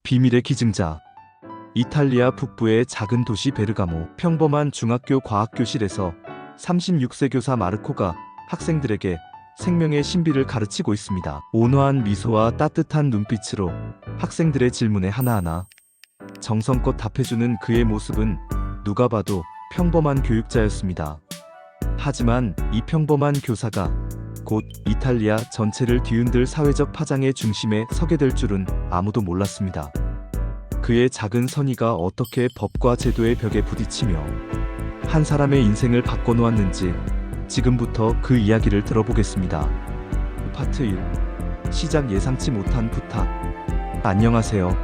비밀의 기증자. 이탈리아 북부의 작은 도시 베르가모. 평범한 중학교 과학교실에서 36세 교사 마르코가 학생들에게 생명의 신비를 가르치고 있습니다. 온화한 미소와 따뜻한 눈빛으로 학생들의 질문에 하나하나 정성껏 답해주는 그의 모습은 누가 봐도 평범한 교육자였습니다. 하지만 이 평범한 교사가 곧 이탈리아 전체를 뒤흔들 사회적 파장의 중심에 서게 될 줄은 아무도 몰랐습니다. 그의 작은 선의가 어떻게 법과 제도의 벽에 부딪히며 한 사람의 인생을 바꿔놓았는지 지금부터 그 이야기를 들어보겠습니다. 파트 1. 시작. 예상치 못한 부탁. 안녕하세요.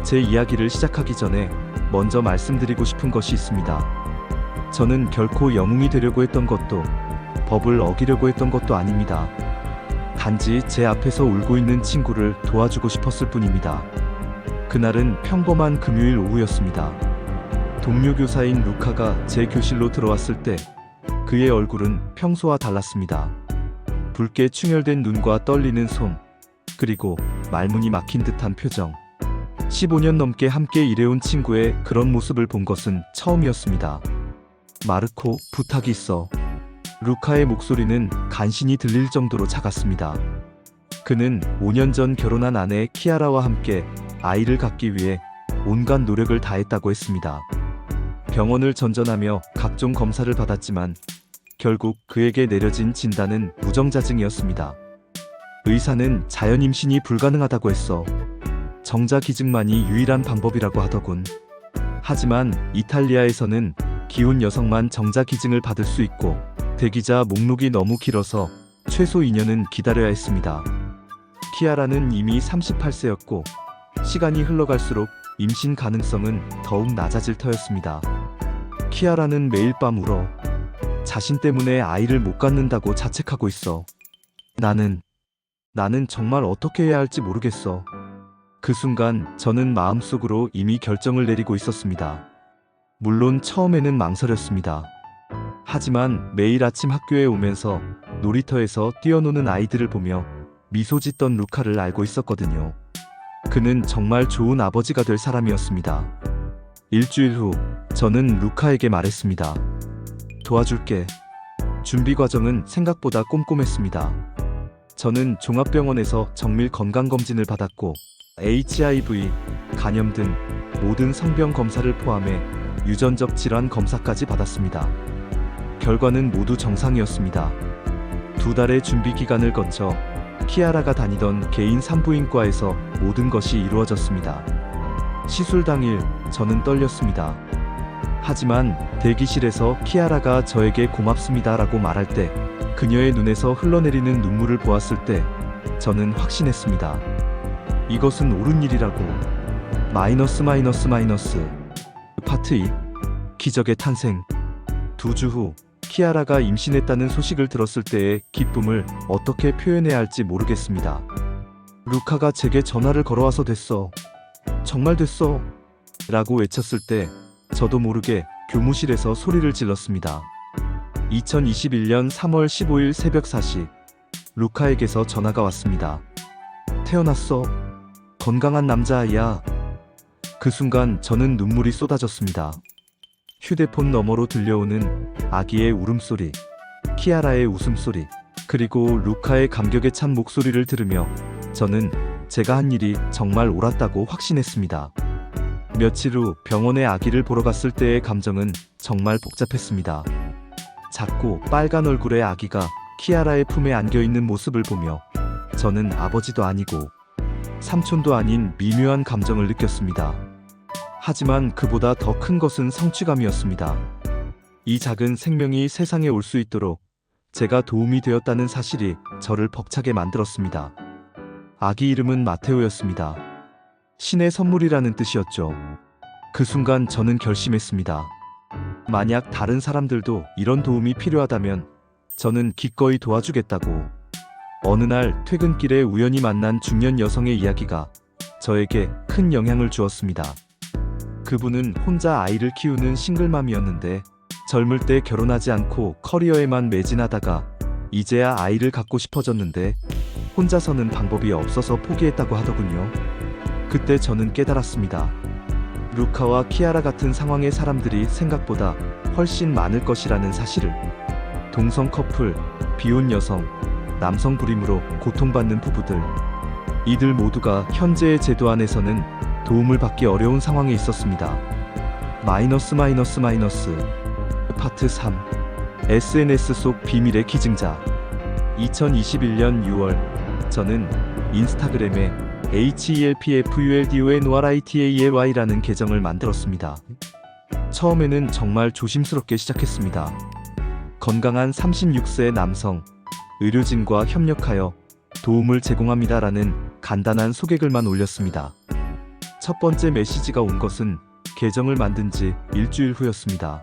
제 이야기를 시작하기 전에 먼저 말씀드리고 싶은 것이 있습니다. 저는 결코 영웅이 되려고 했던 것도 법을 어기려고 했던 것도 아닙니다. 단지 제 앞에서 울고 있는 친구를 도와주고 싶었을 뿐입니다. 그날은 평범한 금요일 오후였습니다. 동료 교사인 루카가 제 교실로 들어왔을 때 그의 얼굴은 평소와 달랐습니다. 붉게 충혈된 눈과 떨리는 손, 그리고 말문이 막힌 듯한 표정. 15년 넘게 함께 일해온 친구의 그런 모습을 본 것은 처음이었습니다. 마르코, 부탁이 있어. 루카의 목소리는 간신히 들릴 정도로 작았습니다. 그는 5년 전 결혼한 아내 키아라와 함께 아이를 갖기 위해 온갖 노력을 다했다고 했습니다. 병원을 전전하며 각종 검사를 받았지만 결국 그에게 내려진 진단은 무정자증이었습니다. 의사는 자연 임신이 불가능하다고 했어. 정자기증만이 유일한 방법이라고 하더군. 하지만 이탈리아에서는 기혼 여성만 정자기증을 받을 수 있고 대기자 목록이 너무 길어서 최소 2년은 기다려야 했습니다. 키아라는 이미 38세였고 시간이 흘러갈수록 임신 가능성은 더욱 낮아질 터였습니다. 키아라는 매일 밤 울어 자신 때문에 아이를 못 갖는다고 자책하고 있어. 나는 정말 어떻게 해야 할지 모르겠어. 그 순간 저는 마음속으로 이미 결정을 내리고 있었습니다. 물론 처음에는 망설였습니다. 하지만 매일 아침 학교에 오면서 놀이터에서 뛰어노는 아이들을 보며 미소 짓던 루카를 알고 있었거든요. 그는 정말 좋은 아버지가 될 사람이었습니다. 일주일 후 저는 루카에게 말했습니다. 도와줄게. 준비 과정은 생각보다 꼼꼼했습니다. 저는 종합병원에서 정밀 건강검진을 받았고 HIV, 간염 등 모든 성병 검사를 포함해 유전적 질환 검사까지 받았습니다. 결과는 모두 정상이었습니다. 2달의 준비 기간을 거쳐 키아라가 다니던 개인 산부인과에서 모든 것이 이루어졌습니다. 시술 당일 저는 떨렸습니다. 하지만 대기실에서 키아라가 저에게 고맙습니다라고 말할 때 그녀의 눈에서 흘러내리는 눈물을 보았을 때 저는 확신했습니다. 이것은 옳은 일이라고. 마이너스. 파트 2. 기적의 탄생. 2주 후 키아라가 임신했다는 소식을 들었을 때의 기쁨을 어떻게 표현해야 할지 모르겠습니다. 루카가 제게 전화를 걸어와서 됐어. 정말 됐어. 라고 외쳤을 때 저도 모르게 교무실에서 소리를 질렀습니다. 2021년 3월 15일 새벽 4시 루카에게서 전화가 왔습니다. 태어났어. 건강한 남자아이야. 그 순간 저는 눈물이 쏟아졌습니다. 휴대폰 너머로 들려오는 아기의 울음소리, 키아라의 웃음소리, 그리고 루카의 감격에 찬 목소리를 들으며 저는 제가 한 일이 정말 옳았다고 확신했습니다. 며칠 후 병원에 아기를 보러 갔을 때의 감정은 정말 복잡했습니다. 작고 빨간 얼굴의 아기가 키아라의 품에 안겨있는 모습을 보며 저는 아버지도 아니고 삼촌도 아닌 미묘한 감정을 느꼈습니다. 하지만 그보다 더 큰 것은 성취감이었습니다. 이 작은 생명이 세상에 올 수 있도록 제가 도움이 되었다는 사실이 저를 벅차게 만들었습니다. 아기 이름은 마테오였습니다. 신의 선물이라는 뜻이었죠. 그 순간 저는 결심했습니다. 만약 다른 사람들도 이런 도움이 필요하다면 저는 기꺼이 도와주겠다고. 어느 날 퇴근길에 우연히 만난 중년 여성의 이야기가 저에게 큰 영향을 주었습니다. 그분은 혼자 아이를 키우는 싱글맘이었는데 젊을 때 결혼하지 않고 커리어에만 매진하다가 이제야 아이를 갖고 싶어졌는데 혼자서는 방법이 없어서 포기했다고 하더군요. 그때 저는 깨달았습니다. 루카와 키아라 같은 상황의 사람들이 생각보다 훨씬 많을 것이라는 사실을. 동성 커플, 비혼 여성, 남성 불임으로 고통받는 부부들. 이들 모두가 현재의 제도 안에서는 도움을 받기 어려운 상황에 있었습니다. 파트 3. SNS 속 비밀의 기증자. 2021년 6월, 저는 인스타그램에 HELPFULDONRITALY라는 계정을 만들었습니다. 처음에는 정말 조심스럽게 시작했습니다. 건강한 36세 남성, 의료진과 협력하여 도움을 제공합니다라는 간단한 소개글만 올렸습니다. 첫 번째 메시지가 온 것은 계정을 만든 지 일주일 후였습니다.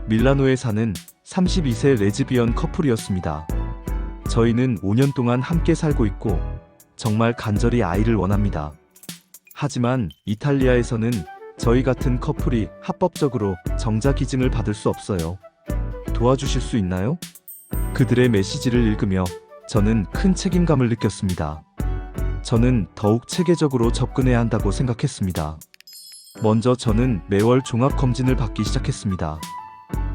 밀라노에 사는 32세 레즈비언 커플이었습니다. 저희는 5년 동안 함께 살고 있고 정말 간절히 아이를 원합니다. 하지만 이탈리아에서는 저희 같은 커플이 합법적으로 정자 기증을 받을 수 없어요. 도와주실 수 있나요? 그들의 메시지를 읽으며 저는 큰 책임감을 느꼈습니다. 저는 더욱 체계적으로 접근해야 한다고 생각했습니다. 먼저 저는 매월 종합검진을 받기 시작했습니다.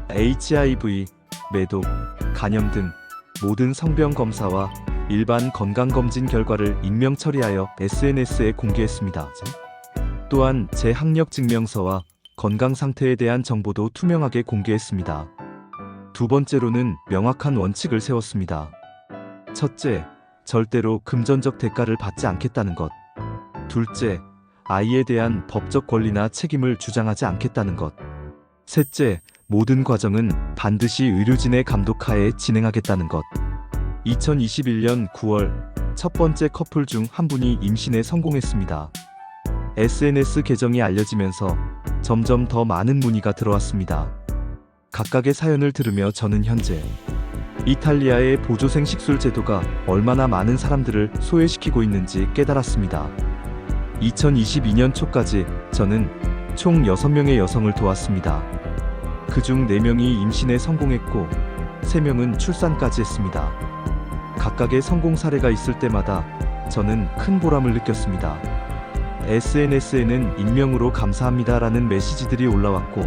HIV, 매독, 간염 등 모든 성병 검사와 일반 건강검진 결과를 익명 처리하여 SNS에 공개했습니다. 또한 제 학력 증명서와 건강 상태에 대한 정보도 투명하게 공개했습니다. 두 번째로는 명확한 원칙을 세웠습니다. 첫째, 절대로 금전적 대가를 받지 않겠다는 것. 둘째, 아이에 대한 법적 권리나 책임을 주장하지 않겠다는 것. 셋째, 모든 과정은 반드시 의료진의 감독하에 진행하겠다는 것. 2021년 9월, 첫 번째 커플 중 한 분이 임신에 성공했습니다. SNS 계정이 알려지면서 점점 더 많은 문의가 들어왔습니다. 각각의 사연을 들으며 저는 현재 이탈리아의 보조생 식술 제도가 얼마나 많은 사람들을 소외시키고 있는지 깨달았습니다. 2022년 초까지 저는 총 6명의 여성을 도왔습니다. 그중 4명이 임신에 성공했고 3명은 출산까지 했습니다. 각각의 성공 사례가 있을 때마다 저는 큰 보람을 느꼈습니다. SNS에는 익명으로 감사합니다라는 메시지들이 올라왔고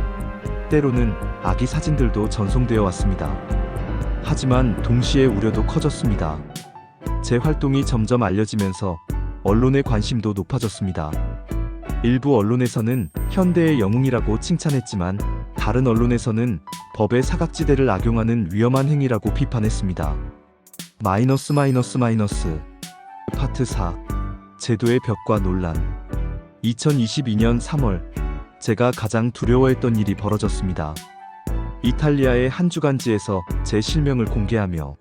때로는 아기 사진들도 전송되어 왔습니다. 하지만 동시에 우려도 커졌습니다. 제 활동이 점점 알려지면서 언론의 관심도 높아졌습니다. 일부 언론에서는 현대의 영웅이라고 칭찬했지만 다른 언론에서는 법의 사각지대를 악용하는 위험한 행위라고 비판했습니다. 파트 4. 제도의 벽과 논란. 2022년 3월, 제가 가장 두려워했던 일이 벌어졌습니다. 이탈리아의 한 주간지에서 제 실명을 공개하며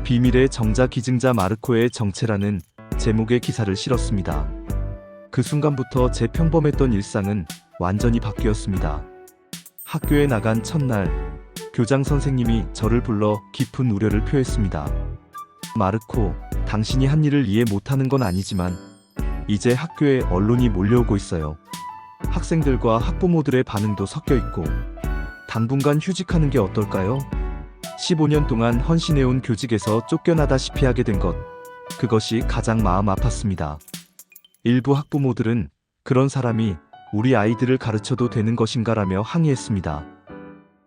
비밀의 정자 기증자 마르코의 정체라는 제목의 기사를 실었습니다. 그 순간부터 제 평범했던 일상은 완전히 바뀌었습니다. 학교에 나간 첫날, 교장 선생님이 저를 불러 깊은 우려를 표했습니다. 마르코, 당신이 한 일을 이해 못하는 건 아니지만 이제 학교에 언론이 몰려오고 있어요. 학생들과 학부모들의 반응도 섞여 있고 당분간 휴직하는 게 어떨까요? 15년 동안 헌신해온 교직에서 쫓겨나다시피 하게 된 것, 그것이 가장 마음 아팠습니다. 일부 학부모들은 그런 사람이 우리 아이들을 가르쳐도 되는 것인가라며 항의했습니다.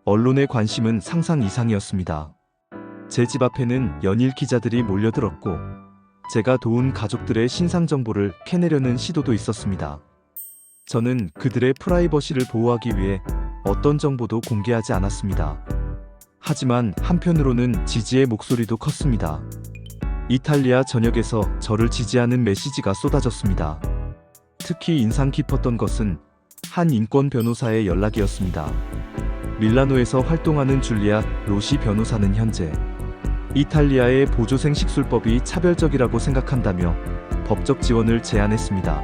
언론의 관심은 상상 이상이었습니다. 제 집 앞에는 연일 기자들이 몰려들었고 제가 도운 가족들의 신상 정보를 캐내려는 시도도 있었습니다. 저는 그들의 프라이버시를 보호하기 위해 어떤 정보도 공개하지 않았습니다. 하지만 한편으로는 지지의 목소리도 컸습니다. 이탈리아 전역에서 저를 지지하는 메시지가 쏟아졌습니다. 특히 인상 깊었던 것은 한 인권 변호사의 연락이었습니다. 밀라노에서 활동하는 줄리아 로시 변호사는 현재 이탈리아의 보조생 식술법이 차별적이라고 생각한다며 법적 지원을 제안했습니다.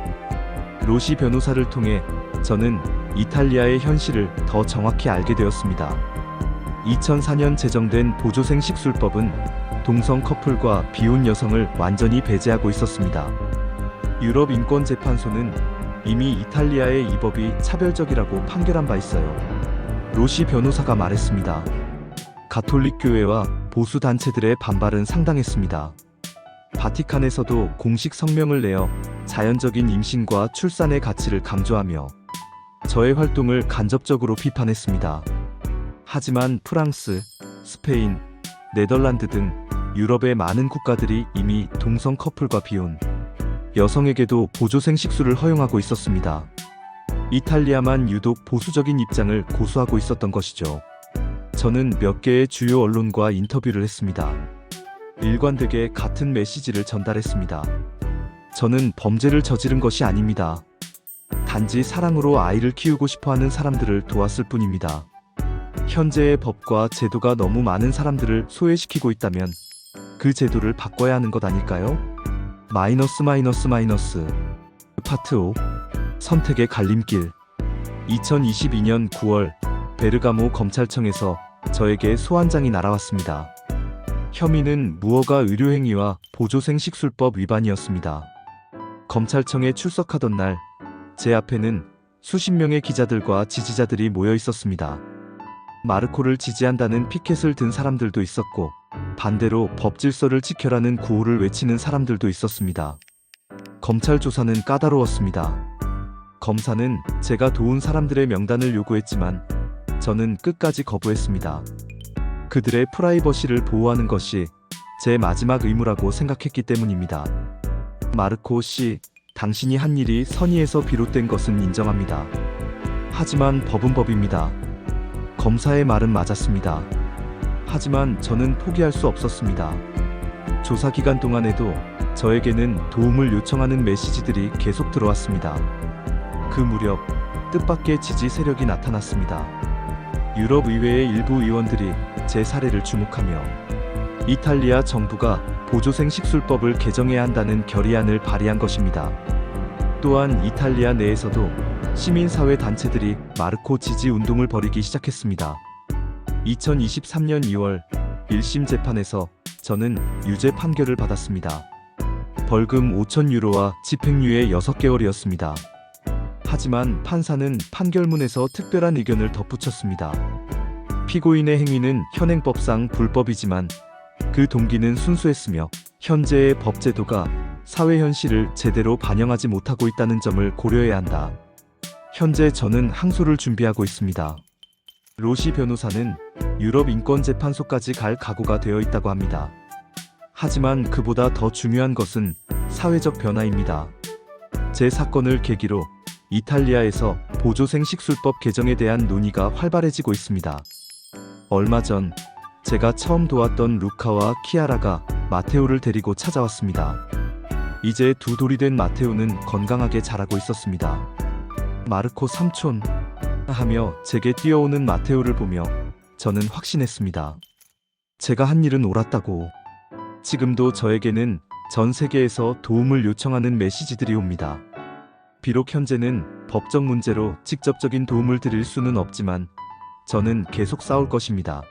로시 변호사를 통해 저는 이탈리아의 현실을 더 정확히 알게 되었습니다. 2004년 제정된 보조생 식술법은 동성 커플과 비혼 여성을 완전히 배제하고 있었습니다. 유럽 인권재판소는 이미 이탈리아의 이 법이 차별적이라고 판결한 바 있어요. 로시 변호사가 말했습니다. 가톨릭 교회와 보수 단체들의 반발은 상당했습니다. 바티칸에서도 공식 성명을 내어 자연적인 임신과 출산의 가치를 강조하며 저의 활동을 간접적으로 비판했습니다. 하지만 프랑스, 스페인, 네덜란드 등 유럽의 많은 국가들이 이미 동성 커플과 비혼, 여성에게도 보조생 식수를 허용하고 있었습니다. 이탈리아만 유독 보수적인 입장을 고수하고 있었던 것이죠. 저는 몇 개의 주요 언론과 인터뷰를 했습니다. 일관되게 같은 메시지를 전달했습니다. 저는 범죄를 저지른 것이 아닙니다. 단지 사랑으로 아이를 키우고 싶어하는 사람들을 도왔을 뿐입니다. 현재의 법과 제도가 너무 많은 사람들을 소외시키고 있다면 그 제도를 바꿔야 하는 것 아닐까요? 파트 5. 선택의 갈림길. 2022년 9월 베르가모 검찰청에서 저에게 소환장이 날아왔습니다. 혐의는 무허가 의료행위와 보조생 식술법 위반이었습니다. 검찰청에 출석하던 날, 제 앞에는 수십 명의 기자들과 지지자들이 모여 있었습니다. 마르코를 지지한다는 피켓을 든 사람들도 있었고, 반대로 법 질서를 지켜라는 구호를 외치는 사람들도 있었습니다. 검찰 조사는 까다로웠습니다. 검사는 제가 도운 사람들의 명단을 요구했지만 저는 끝까지 거부했습니다. 그들의 프라이버시를 보호하는 것이 제 마지막 의무라고 생각했기 때문입니다. 마르코 씨, 당신이 한 일이 선의에서 비롯된 것은 인정합니다. 하지만 법은 법입니다. 검사의 말은 맞았습니다. 하지만 저는 포기할 수 없었습니다. 조사 기간 동안에도 저에게는 도움을 요청하는 메시지들이 계속 들어왔습니다. 그 무렵 뜻밖의 지지 세력이 나타났습니다. 유럽 의회의 일부 의원들이 제 사례를 주목하며 이탈리아 정부가 보조생 식술법을 개정해야 한다는 결의안을 발의한 것입니다. 또한 이탈리아 내에서도 시민사회 단체들이 마르코 지지 운동을 벌이기 시작했습니다. 2023년 2월 1심 재판에서 저는 유죄 판결을 받았습니다. 벌금 5,000유로와 집행유예 6개월이었습니다. 하지만 판사는 판결문에서 특별한 의견을 덧붙였습니다. 피고인의 행위는 현행법상 불법이지만 그 동기는 순수했으며 현재의 법제도가 사회 현실을 제대로 반영하지 못하고 있다는 점을 고려해야 한다. 현재 저는 항소를 준비하고 있습니다. 로시 변호사는 유럽 인권재판소까지 갈 각오가 되어 있다고 합니다. 하지만 그보다 더 중요한 것은 사회적 변화입니다. 제 사건을 계기로 이탈리아에서 보조생 식술법 개정에 대한 논의가 활발해지고 있습니다. 얼마 전 제가 처음 도왔던 루카와 키아라가 마테오를 데리고 찾아왔습니다. 이제 두 돌이 된 마테오는 건강하게 자라고 있었습니다. 마르코 삼촌 하며 제게 뛰어오는 마테오를 보며 저는 확신했습니다. 제가 한 일은 옳았다고. 지금도 저에게는 전 세계에서 도움을 요청하는 메시지들이 옵니다. 비록 현재는 법적 문제로 직접적인 도움을 드릴 수는 없지만 저는 계속 싸울 것입니다.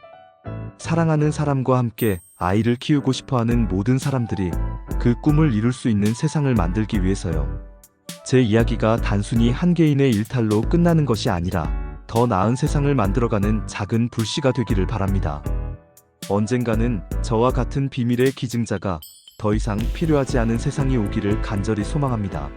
사랑하는 사람과 함께 아이를 키우고 싶어하는 모든 사람들이 그 꿈을 이룰 수 있는 세상을 만들기 위해서요. 제 이야기가 단순히 한 개인의 일탈로 끝나는 것이 아니라 더 나은 세상을 만들어가는 작은 불씨가 되기를 바랍니다. 언젠가는 저와 같은 비밀의 기증자가 더 이상 필요하지 않은 세상이 오기를 간절히 소망합니다.